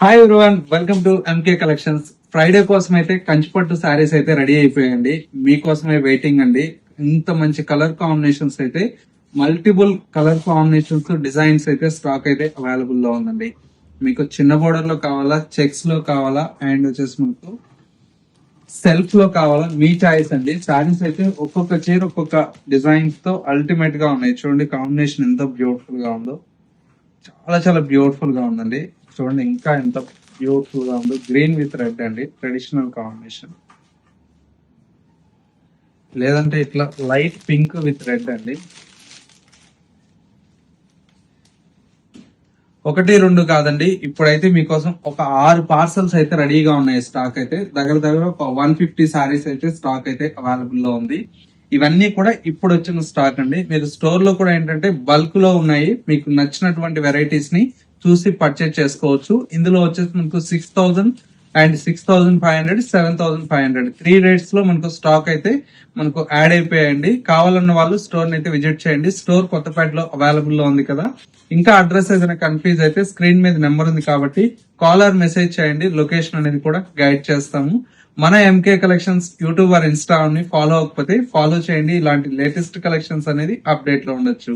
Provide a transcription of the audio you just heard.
Hi everyone, welcome to MK collections. Friday కోసం అయితే కంచిపట్టు శారీస్ అయితే రెడీ అయిపోయాయండి. మీకోసమే వెయిటింగ్ అండి. ఇంత మంచి కలర్ కాంబినేషన్స్ అయితే మల్టిపుల్ కలర్ కాంబినేషన్స్ డిజైన్స్ అయితే స్టాక్ అయితే అవైలబుల్ లో ఉందండి. మీకు చిన్న బోర్డర్ లో కావాలా, చెక్స్ లో కావాలా, అండ్ వచ్చేసి మనకు సెల్ఫ్ లో కావాలా, మీ చాయిస్ అండి. శారీస్ అయితే ఒక్కొక్క చీర ఒక్కొక్క డిజైన్స్ తో అల్టిమేట్ గా ఉన్నాయి. చూడండి కాంబినేషన్ ఎంత బ్యూటిఫుల్ గా ఉందో, చాలా చాలా బ్యూటిఫుల్ గా ఉందండి. చూడండి ఇంకా ఎంత బ్యూటిఫుల్ గా ఉందో, గ్రీన్ విత్ రెడ్ అండి, ట్రెడిషనల్ కాంబినేషన్. లేదంటే ఇట్లా లైట్ పింక్ విత్ రెడ్ అండి. ఒకటి రెండు కాదండి, ఇప్పుడైతే మీకోసం ఒక 6 పార్సల్స్ అయితే రెడీగా ఉన్నాయి. స్టాక్ అయితే దగ్గర దగ్గర ఒక 150 సారీస్ అయితే స్టాక్ అయితే అవైలబుల్ లో ఉంది. ఇవన్నీ కూడా ఇప్పుడు వచ్చిన స్టాక్ అండి. మీరు స్టోర్ లో కూడా ఏంటంటే బల్క్ లో ఉన్నాయి. మీకు నచ్చినటువంటి వెరైటీస్ ని చూసి పర్చేజ్ చేసుకోవచ్చు. ఇందులో వచ్చేసి మనకు 6,000 అండ్ 6,500, 7,500 3 రేట్స్ లో మనకు స్టాక్ అయితే మనకు యాడ్ అయిపోయాయండి. కావాలన్న వాళ్ళు స్టోర్ అయితే విజిట్ చేయండి. స్టోర్ కొత్తపేటలో అవైలబుల్ లో ఉంది కదా. ఇంకా అడ్రస్ ఏదైనా కన్ఫ్యూజ్ అయితే స్క్రీన్ మీద నెంబర్ ఉంది కాబట్టి కాల్ ఆర్ మెసేజ్ చేయండి. లొకేషన్ అనేది కూడా గైడ్ చేస్తాము. మన MK collections YouTube or Insta ని ఫాలో అవ్వకపోతే ఫాలో చేయండి. ఇలాంటి లేటెస్ట్ కలెక్షన్స్ అనేది అప్డేట్ లో ఉండొచ్చు.